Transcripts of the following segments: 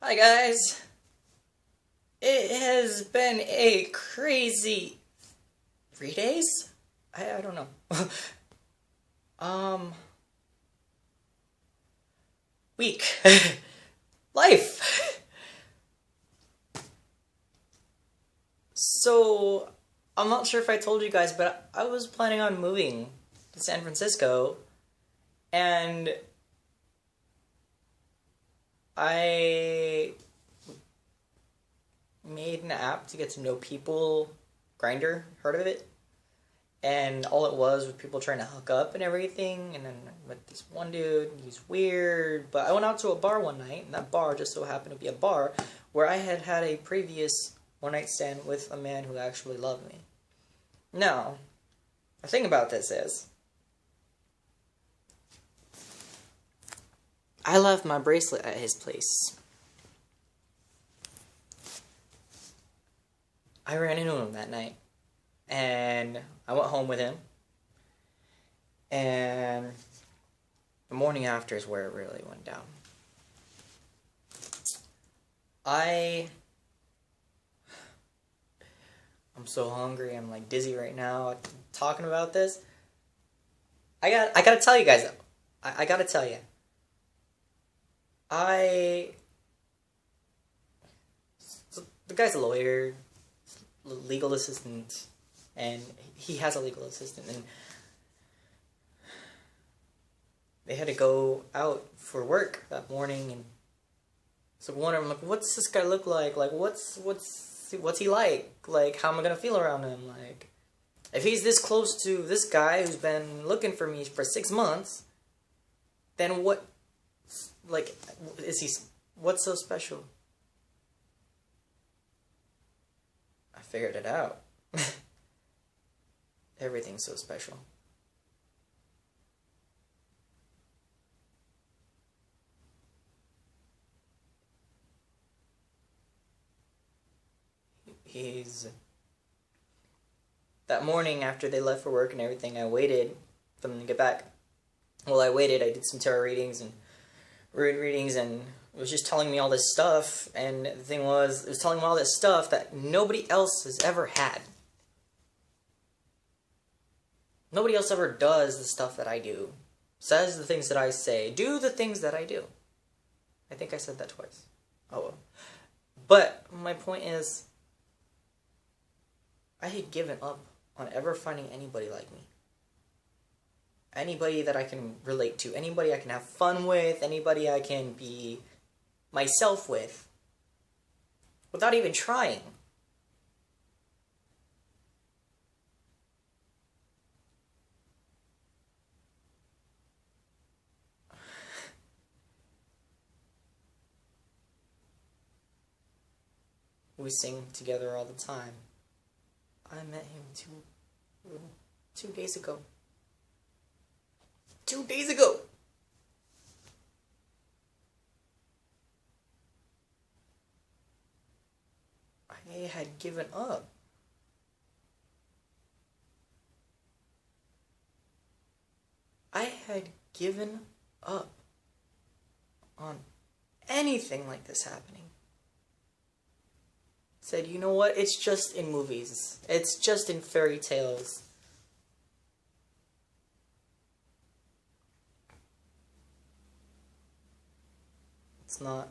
Hi guys. It has been a crazy 3 days? I don't know. um Week. Life. So I'm not sure if I told you guys, but I was planning on moving to San Francisco and I made an app to get to know people. Grinder, heard of it? And all it was people trying to hook up and everything. And then with this one dude, he's weird. But I went out to a bar one night, and that bar just so happened to be a bar where I had had a previous one-night stand with a man who actually loved me. Now, the thing about this is, I left my bracelet at his place. I ran into him that night, and I went home with him, and the morning after is where it really went down. I'm so hungry. I'm like dizzy right now talking about this. I gotta tell you guys. I gotta tell you. So the guy's a lawyer, legal assistant, and he has a legal assistant, and they had to go out for work that morning, and so one of them, like, what's this guy look like? Like, what's he like? Like, how am I gonna feel around him? Like, if he's this close to this guy who's been looking for me for 6 months, then what? Like, what's so special? I figured it out. Everything's so special. He's... That morning after they left for work and everything, I waited for them to get back. Well, I waited, I did some tarot readings and readings, and it was just telling me all this stuff, and the thing was, it was telling me all this stuff that nobody else has ever had. Nobody else ever does the stuff that I do, says the things that I say, do the things that I do. I think I said that twice. Oh well. But my point is, I had given up on ever finding anybody like me. Anybody that I can relate to, anybody I can have fun with, anybody I can be myself with, without even trying. We sing together all the time. I met him two days ago. 2 days ago! I had given up. I had given up on anything like this happening. Said, you know what, it's just in movies. It's just in fairy tales. It's not.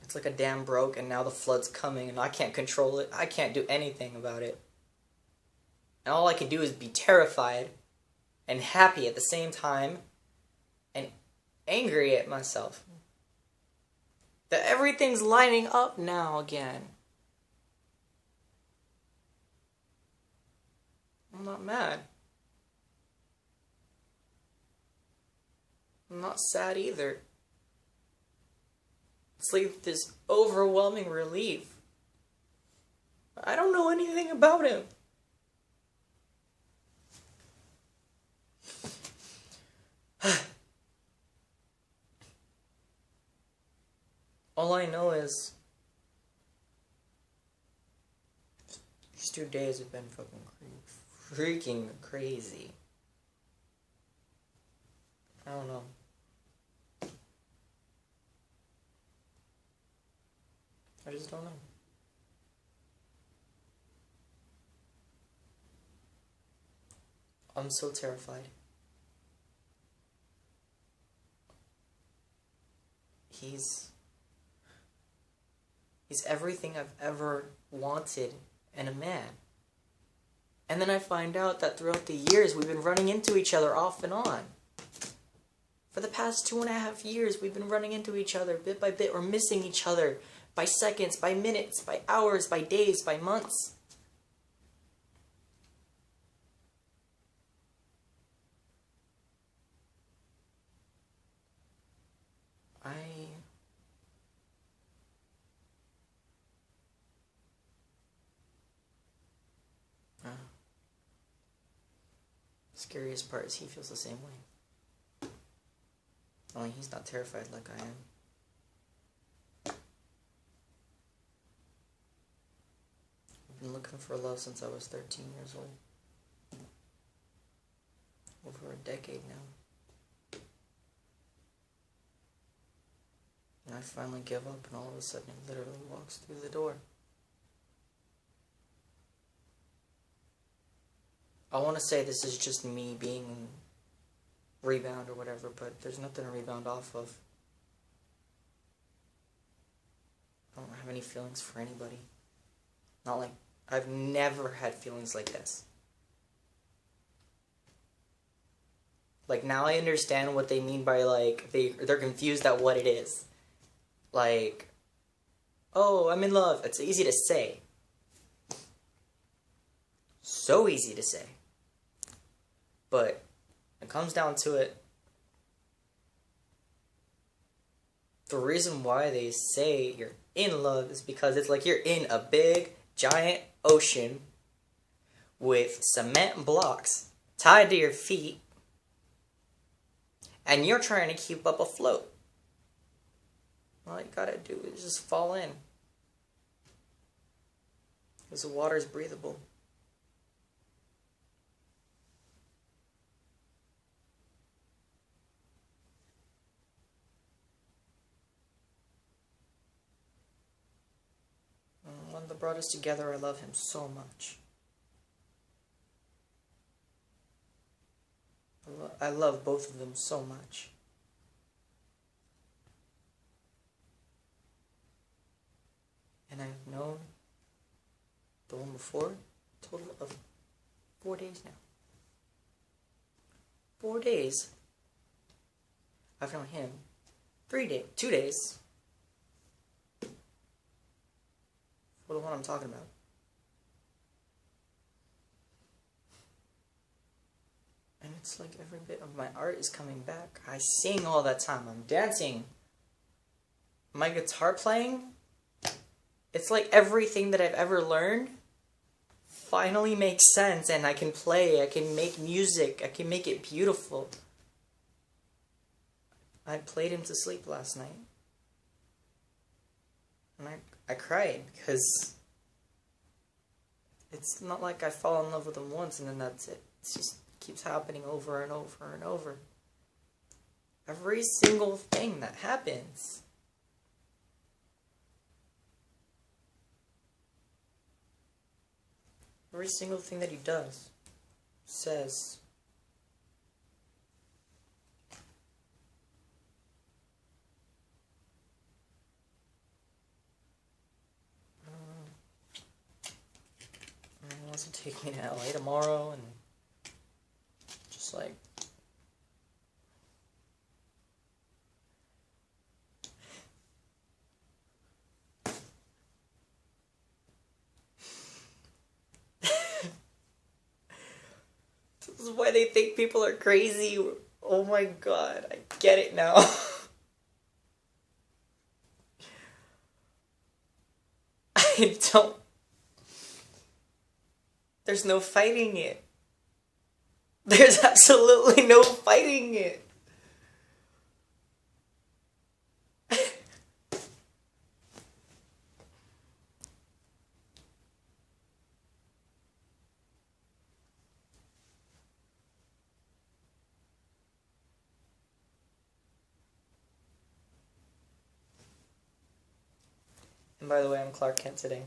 It's like a dam broke and now the flood's coming and I can't control it. I can't do anything about it. And all I can do is be terrified and happy at the same time and angry at myself. That everything's lining up now again. I'm not mad. I'm not sad either. It's like this overwhelming relief. I don't know anything about him. All I know is these 2 days have been fucking freaking crazy. I don't know. I just don't know. I'm so terrified. He's everything I've ever wanted in a man. And then I find out that throughout the years we've been running into each other off and on. For the past 2.5 years, we've been running into each other bit by bit. We're missing each other by seconds, by minutes, by hours, by days, by months. Scariest part is he feels the same way. Only he's not terrified like I am. I've been looking for love since I was 13 years old. Over a decade now. And I finally give up, and all of a sudden it literally walks through the door. I want to say this is just me being rebound or whatever, but there's nothing to rebound off of. I don't have any feelings for anybody. Not like, I've never had feelings like this. Like, now I understand what they mean by, like, they're confused at what it is. Like, oh, I'm in love. It's easy to say. So easy to say. But it comes down to it. The reason why they say you're in love is because it's like you're in a big, giant ocean with cement blocks tied to your feet, and you're trying to keep up afloat. All you gotta do is just fall in. Because the water is breathable. One that brought us together, I love him so much. I love both of them so much. And I've known the one before a total of 4 days now. 4 days. I've known him 2 days. For the one I'm talking about. And it's like every bit of my art is coming back. I sing all that time. I'm dancing. My guitar playing. It's like everything that I've ever learned finally makes sense, and I can play, I can make music, I can make it beautiful. I played him to sleep last night. And I cried because it's not like I fall in love with him once and then that's it. It just keeps happening over and over and over. Every single thing that happens. Every single thing that he does, says, he wants to take me to LA tomorrow and just like this is why they think people are crazy. Oh my god, I get it now. I don't. There's no fighting it. There's absolutely no fighting it. And by the way, I'm Clark Kent today.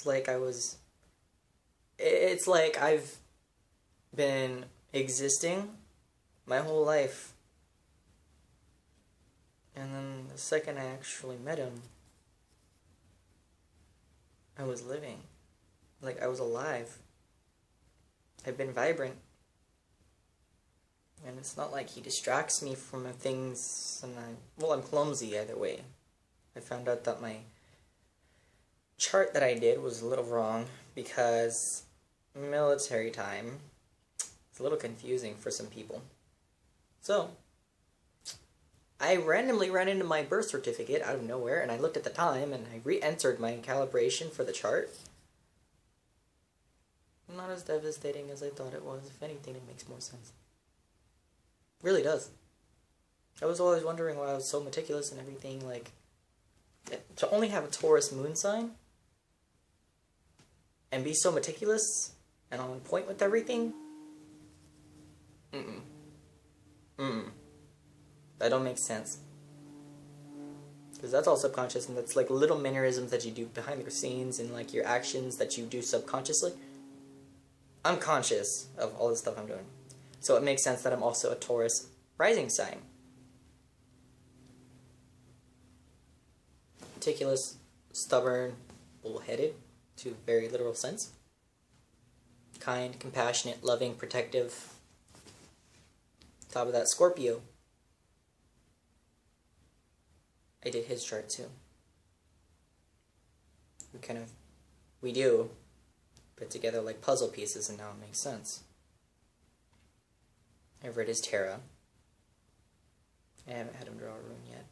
It's like it's like I've been existing my whole life. And then the second I actually met him, I was living. Like I was alive. I've been vibrant. And it's not like he distracts me from things, and I'm clumsy either way. I found out that my chart that I did was a little wrong because military time is a little confusing for some people. So, I randomly ran into my birth certificate out of nowhere, and I looked at the time, and I re-entered my calibration for the chart. Not as devastating as I thought it was. If anything, it makes more sense. Really does. I was always wondering why I was so meticulous and everything, like, to only have a Taurus moon sign and be so meticulous and on point with everything. That don't make sense. Because that's all subconscious, and that's like little mannerisms that you do behind the scenes and like your actions that you do subconsciously. I'm conscious of all the stuff I'm doing. So it makes sense that I'm also a Taurus rising sign. Meticulous, stubborn, bullheaded, to a very literal sense. Kind, compassionate, loving, protective. Top of that, Scorpio. I did his chart too. We do put together like puzzle pieces, and now it makes sense. I've read his tarot. I haven't had him draw a rune yet.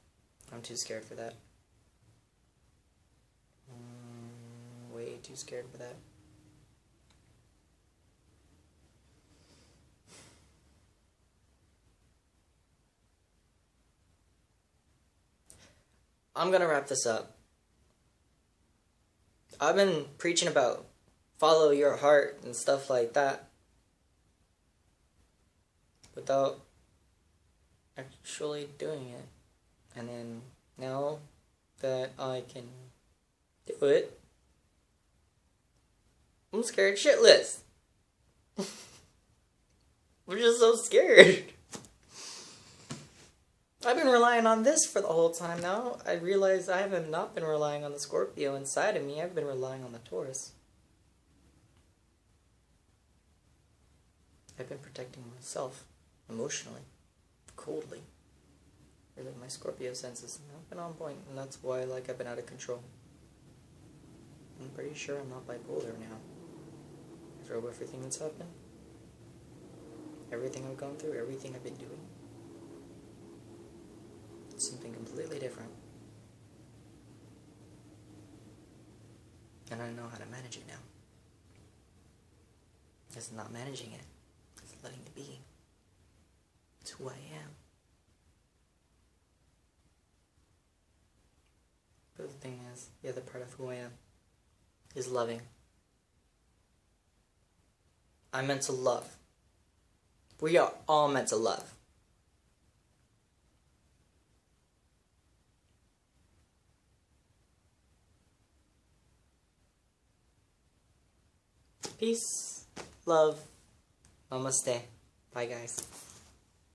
I'm too scared for that. Way too scared for that. I'm gonna wrap this up. I've been preaching about follow your heart and stuff like that without actually doing it. And then now that I can do it, I'm scared shitless. I'm just so scared. I've been relying on this for the whole time now. I realize I have not been relying on the Scorpio inside of me. I've been relying on the Taurus. I've been protecting myself emotionally, coldly. Really, my Scorpio senses have been on point, and that's why I've been out of control. I'm pretty sure I'm not bipolar now. After everything that's happened, everything I've gone through, everything I've been doing, it's something completely different. And I know how to manage it now. It's not managing it. It's letting it be. It's who I am. But the thing is, the other part of who I am is loving. I'm meant to love. We are all meant to love. Peace, love, namaste. Bye, guys.